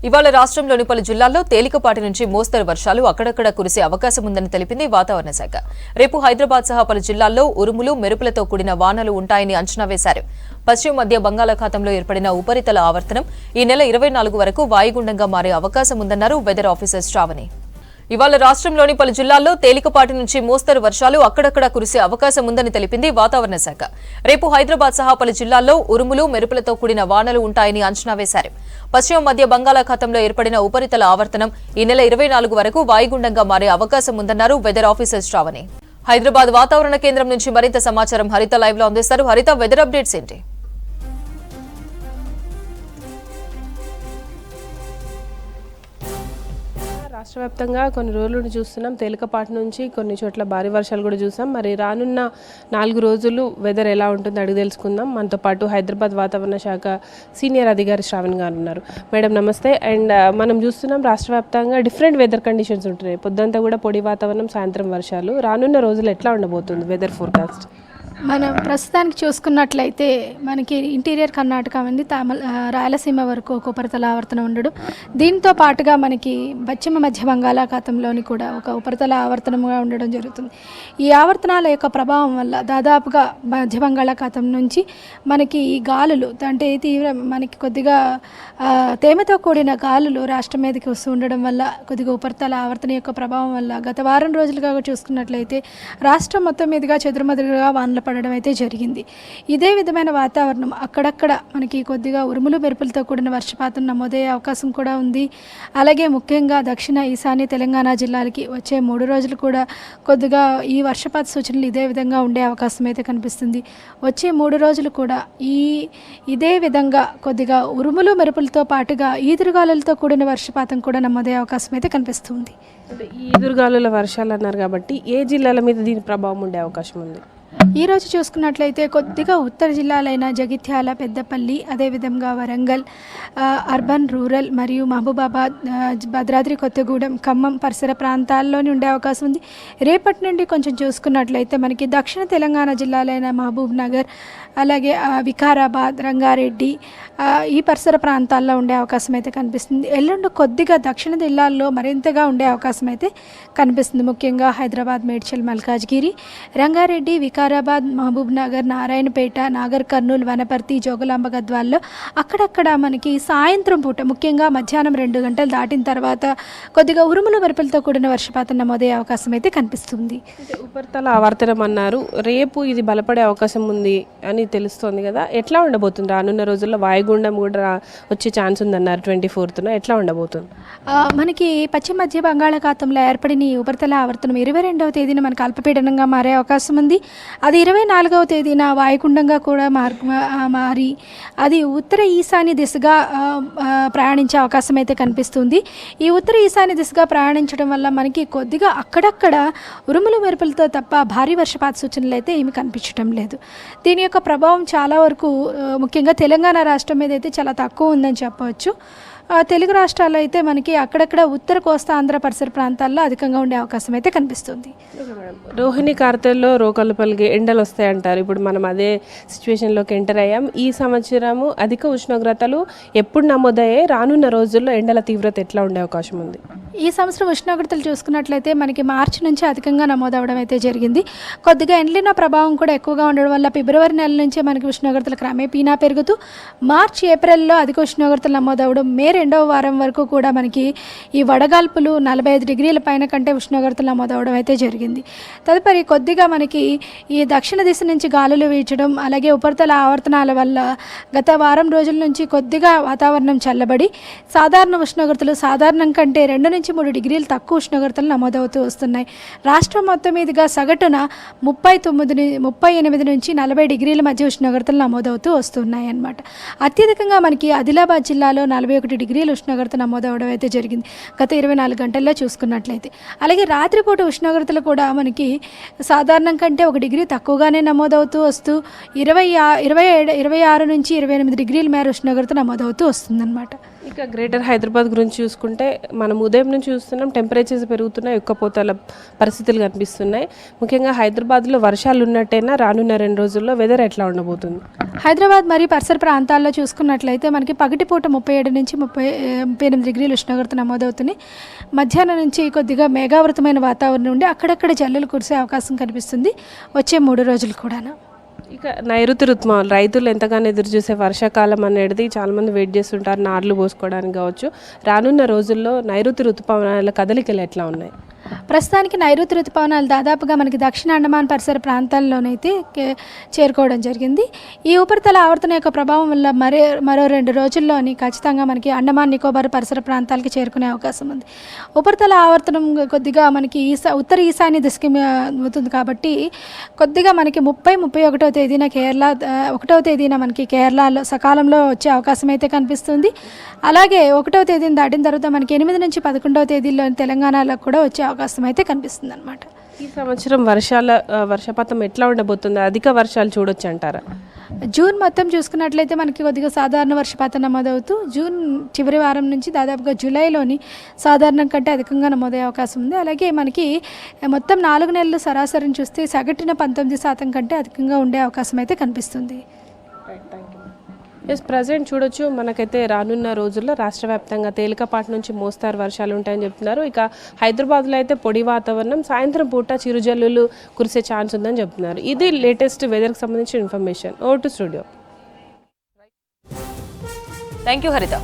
ఇవాళ రాష్ట్రంలోని పలు జిల్లాల్లో తేలికపాటి నుంచి మోస్తరు వర్షాలు అక్కడక్కడ కురిసే అవకాశం ఉందని తెలిపింది వాతావరణ శాఖ. రేపు హైదరాబాద్ సహా పలు జిల్లాల్లో ఉరుములు మెరుపులతో కూడిన వానలు ఉంటాయని అంచనా వేశారు. పశ్చిమ మధ్య బంగాళాఖాతంలో ఏర్పడిన ఉపరితల ఆవర్తనం ఈ నెల 24 వరకు వాయుగుండంగా మారే అవకాశం ఉందన్నారు వెదర్ ఆఫీసర్ శ్రావణి. ఇవాళ రాష్ట్రంలోని పలు జిల్లాల్లో తేలికపాటి నుంచి మోస్తరు వర్షాలు అక్కడక్కడ కురిసే అవకాశం ఉందని తెలిపింది వాతావరణ శాఖ. రేపు హైదరాబాద్ సహా పలు జిల్లాల్లో ఉరుములు మెరుపులతో కూడిన వానలు ఉంటాయని అంచనా వేశారు. పశ్చిమ మధ్య బంగాళాఖాతంలో ఏర్పడిన ఉపరితల ఆవర్తనం ఈ నెల 24 వరకు వాయుగుండంగా మారే అవకాశం ఉందన్నారు వెదర్ ఆఫీసర్ శ్రావణి. హైదరాబాద్ వాతావరణ కేంద్రం నుంచి మరింత సమాచారం హరిత లైవ్ లో అందిస్తారు. హరిత, వెదర్ అప్డేట్స్ ఏంటి? రాష్ట్ర వ్యాప్తంగా కొన్ని రోజులు చూస్తున్నాం. తేలికపాటి నుంచి కొన్ని చోట్ల భారీ వర్షాలు కూడా చూసాం. మరి రానున్న 4 రోజులు వెదర్ ఎలా ఉంటుందో అడిగి తెలుసుకుందాం. మనతో పాటు హైదరాబాద్ వాతావరణ శాఖ సీనియర్ అధికారి శ్రావణ్ గారు ఉన్నారు. మేడం నమస్తే. అండ్ మనం చూస్తున్నాం రాష్ట్ర వ్యాప్తంగా డిఫరెంట్ వెదర్ కండిషన్స్ ఉంటున్నాయి. పొద్దుంతా కూడా పొడి వాతావరణం, సాయంత్రం వర్షాలు. రానున్న రోజులు ఎట్లా ఉండబోతుంది వెదర్ ఫోర్కాస్ట్? మనం ప్రస్తుతానికి చూసుకున్నట్లయితే మనకి ఇంటీరియర్ కర్ణాటక ఉంది, రాయలసీమ వరకు ఒక ఉపరితల ఆవర్తనం ఉండడం, దీంతో పాటుగా మనకి పశ్చిమ మధ్య బంగాళాఖాతంలోని కూడా ఒక ఉపరితల ఆవర్తనంగా ఉండడం జరుగుతుంది. ఈ ఆవర్తనాల యొక్క ప్రభావం వల్ల దాదాపుగా మధ్య బంగాళాఖాతం నుంచి మనకి ఈ గాలులు అంటే మనకి కొద్దిగా తేమతో కూడిన గాలులు రాష్ట్రం మీదకి వస్తూ ఉండడం వల్ల కొద్దిగా ఉపరితల ఆవర్తన యొక్క ప్రభావం వల్ల గత వారం రోజులుగా చూసుకున్నట్లయితే రాష్ట్రం మొత్తం మీదుగా చెదురుమదురుగా వానలు పడడం అయితే జరిగింది. ఇదే విధమైన వాతావరణం అక్కడక్కడ మనకి కొద్దిగా ఉరుములు మెరుపులతో కూడిన వర్షపాతం నమోదయ్యే అవకాశం కూడా ఉంది. అలాగే ముఖ్యంగా దక్షిణ ఈశాన్య తెలంగాణ జిల్లాలకి వచ్చే 3 రోజులు కూడా కొద్దిగా ఈ వర్షపాత సూచనలు ఇదే విధంగా ఉండే అవకాశం అయితే కనిపిస్తుంది. వచ్చే 3 రోజులు కూడా ఇదే విధంగా కొద్దిగా ఉరుములు మెరుపులతో పాటుగా ఈదురుగాలులతో కూడిన వర్షపాతం కూడా నమోదయ్యే అవకాశం అయితే కనిపిస్తుంది. ఈ ఈదురుగాలుల వర్షాలు అన్నారు కాబట్టి ఏ జిల్లాల మీద దీని ప్రభావం ఉండే అవకాశం ఉంది? ఈరోజు చూసుకున్నట్లయితే కొద్దిగా ఉత్తర జిల్లాలైన జగిత్యాల, పెద్దపల్లి, అదేవిధంగా వరంగల్, అర్బన్, రూరల్ మరియు మహబూబాబాద్, భద్రాద్రి కొత్తగూడెం, ఖమ్మం పరిసర ప్రాంతాల్లోనే ఉండే అవకాశం ఉంది. రేపటి నుండి కొంచెం చూసుకున్నట్లయితే మనకి దక్షిణ తెలంగాణ జిల్లాలైన మహబూబ్ నగర్, అలాగే వికారాబాద్, రంగారెడ్డి ఈ పరిసర ప్రాంతాల్లో ఉండే అవకాశం అయితే కనిపిస్తుంది. ఎల్లుండి కొద్దిగా దక్షిణ జిల్లాల్లో మరింతగా ఉండే అవకాశం అయితే కనిపిస్తుంది. ముఖ్యంగా హైదరాబాద్, మేడ్చల్, మల్కాజ్గిరి, రంగారెడ్డి, వికారాబాద్, మహబూబ్ నగర్, నారాయణపేట, నాగర్ కర్నూలు, వనపర్తి, జోగులాంబ గద్వాల్లో అక్కడక్కడ మనకి సాయంత్రం పూట ముఖ్యంగా మధ్యాహ్నం 2 గంటలు దాటిన తర్వాత కొద్దిగా ఉరుముల మెరుపులతో కూడిన వర్షపాతం నమోదయ్యే అవకాశం అయితే కనిపిస్తుంది. ఉపరితల ఆవర్తనం అన్నారు, రేపు ఇది బలపడే అవకాశం ఉంది అని తెలుస్తోంది కదా, ఎట్లా ఉండబోతుంది? రానున్న రోజుల్లో వాయుగుండం కూడా వచ్చే ఛాన్స్ ఉందన్నారు 24న. ఎట్లా ఉండబోతుంది? మనకి పశ్చిమ మధ్య బంగాళాఖాతంలో ఏర్పడిన ఈ ఉపరితల ఆవర్తనం 22వ తేదీన మనకు అల్పపీడనంగా మారే అవకాశం ఉంది. అది 24వ తేదీన వాయుగుండంగా కూడా మారి అది ఉత్తర ఈశాన్య దిశగా ప్రయాణించే అవకాశం అయితే కనిపిస్తుంది. ఈ ఉత్తర ఈశాన్య దిశగా ప్రయాణించడం వల్ల మనకి కొద్దిగా అక్కడక్కడ ఉరుములు మెరుపులతో తప్ప భారీ వర్షపాత సూచనలు అయితే ఏమి కనిపించడం లేదు. దీని యొక్క ప్రభావం చాలా వరకు ముఖ్యంగా తెలంగాణ రాష్ట్రం మీద అయితే చాలా తక్కువ ఉందని చెప్పవచ్చు. తెలుగు రాష్ట్రాల్లో అయితే మనకి అక్కడక్కడ ఉత్తర కోస్తా ఆంధ్ర పరిసర ప్రాంతాల్లో అధికంగా ఉండే అవకాశం అయితే కనిపిస్తుంది. రోహిణి కార్తెల్లో రోకలు పలిగే ఎండలు వస్తాయంటారు. ఇప్పుడు మనం అదే సిచ్యువేషన్లోకి ఎంటర్ అయ్యాం. ఈ సంవత్సరము అధిక ఉష్ణోగ్రతలు ఎప్పుడు నమోదయ్యాయి? రానున్న రోజుల్లో ఎండల తీవ్రత ఎట్లా ఉండే అవకాశం ఉంది? ఈ సంవత్సరం ఉష్ణోగ్రతలు చూసుకున్నట్లయితే మనకి మార్చి నుంచి అధికంగా నమోదవడం అయితే జరిగింది. కొద్దిగా ఎండ్లిన ప్రభావం కూడా ఎక్కువగా ఉండడం వల్ల ఫిబ్రవరి నెల నుంచే మనకి ఉష్ణోగ్రతలు క్రమేపీనా పెరుగుతూ మార్చి, ఏప్రిల్లో అధిక ఉష్ణోగ్రతలు నమోదవడం, మే 2వ వారం వరకు కూడా మనకి ఈ వడగాల్పులు 45 డిగ్రీల పైన కంటే ఉష్ణోగ్రతలు నమోదవడం అయితే జరిగింది. తదుపరి కొద్దిగా మనకి ఈ దక్షిణ దిశ నుంచి గాలులు వీచడం, అలాగే ఉపరితల ఆవర్తనాల వల్ల గత వారం రోజుల నుంచి కొద్దిగా వాతావరణం చల్లబడి సాధారణ ఉష్ణోగ్రతలు సాధారణం కంటే 2 నుంచి 3 డిగ్రీలు తక్కువ ఉష్ణోగ్రతలు నమోదవుతూ వస్తున్నాయి. రాష్ట్రం మొత్తం మీదుగా సగటున 38 నుంచి 40 డిగ్రీల మధ్య ఉష్ణోగ్రతలు నమోదవుతూ వస్తున్నాయి అన్నమాట. అత్యధికంగా మనకి ఆదిలాబాద్ జిల్లాలో 41 డిగ్రీల ఉష్ణోగ్రత నమోదవడం అయితే జరిగింది గత 24 గంటల్లో చూసుకున్నట్లయితే. అలాగే రాత్రిపూట ఉష్ణోగ్రతలు కూడా మనకి సాధారణం కంటే 1 డిగ్రీ తక్కువగానే నమోదవుతూ వస్తూ 26 నుంచి 28 డిగ్రీల మేర ఉష్ణోగ్రత నమోదవుతూ వస్తుందన్నమాట. ఇక గ్రేటర్ హైదరాబాద్ గురించి చూసుకుంటే మనం ఉదయం నుంచి చూస్తున్నాం టెంపరేచర్స్ పెరుగుతున్నాయి, ఉక్కపోతల పరిస్థితులు కనిపిస్తున్నాయి. ముఖ్యంగా హైదరాబాద్లో వర్షాలు ఉన్నట్టేనా రానున్న 2 రోజుల్లో వెదర్ ఎట్లా ఉండబోతుంది? హైదరాబాద్ మరియు పరిసర ప్రాంతాల్లో చూసుకున్నట్లయితే మనకి పగటిపూట 37 నుంచి 38 డిగ్రీల ఉష్ణోగ్రత నమోదవుతుంది. మధ్యాహ్నం నుంచి కొద్దిగా మేఘావృతమైన వాతావరణం ఉండి అక్కడక్కడ జల్లులు కురిసే అవకాశం కనిపిస్తుంది వచ్చే 3 రోజులు కూడా. ఇక నైరుతి ఋతుపవనాలు రైతులు ఎంతగానో ఎదురు చూసే వర్షాకాలం అనేది చాలామంది వెయిట్ చేస్తుంటారు, నార్లు పోసుకోవడానికి కావచ్చు. రానున్న రోజుల్లో నైరుతి ఋతుపవనాల కదలికలు ఎట్లా ఉన్నాయి? ప్రస్తుతానికి నైరుతి ఋతుపవనాలు దాదాపుగా మనకి దక్షిణ అండమాన్ పరిసర ప్రాంతాల్లోనైతే చేరుకోవడం జరిగింది. ఈ ఉపరితల ఆవర్తన యొక్క ప్రభావం వల్ల మరో 2 రోజుల్లోని ఖచ్చితంగా మనకి అండమాన్ నికోబార్ పరిసర ప్రాంతాలకి చేరుకునే అవకాశం ఉంది. ఉపరితల ఆవర్తనం కొద్దిగా మనకి ఉత్తర ఈశాన్య దిశకి అవుతుంది కాబట్టి కొద్దిగా మనకి 30-31వ తేదీన కేరళ 1వ తేదీన మనకి కేరళలో సకాలంలో వచ్చే అవకాశం అయితే కనిపిస్తుంది. అలాగే 1వ తేదీని దాటిన తర్వాత మనకి 8 నుంచి 11వ తేదీల్లో తెలంగాణలో కూడా వచ్చే అవకాశం అయితే కనిపిస్తుంది అనమాట. ఈ సంవత్సరం వర్షపాతం ఎట్లా ఉండబోతుంది? అధిక వర్షాలు చూడొచ్చు అంటారా? జూన్ మొత్తం చూసుకున్నట్లయితే మనకి కొద్దిగా సాధారణ వర్షపాతం నమోదవుతూ జూన్ చివరి వారం నుంచి దాదాపుగా జూలైలోని సాధారణం కంటే అధికంగా నమోదయ్యే అవకాశం ఉంది. అలాగే మనకి మొత్తం 4 నెలలు సరాసరిని చూస్తే సగటున 19% కంటే అధికంగా ఉండే అవకాశం అయితే కనిపిస్తుంది. ప్రజెంట్ చూడొచ్చు మనకైతే రానున్న రోజుల్లో రాష్ట్ర వ్యాప్తంగా తేలికపాటి నుంచి మోస్తారు వర్షాలు ఉంటాయని చెప్తున్నారు. ఇక హైదరాబాద్లో అయితే పొడి వాతావరణం, సాయంత్రం పూట చిరుజల్లులు కురిసే ఛాన్స్ ఉందని చెప్తున్నారు. ఇది లేటెస్ట్ వెదర్కి సంబంధించిన information. Over to studio. Thank you హరిత.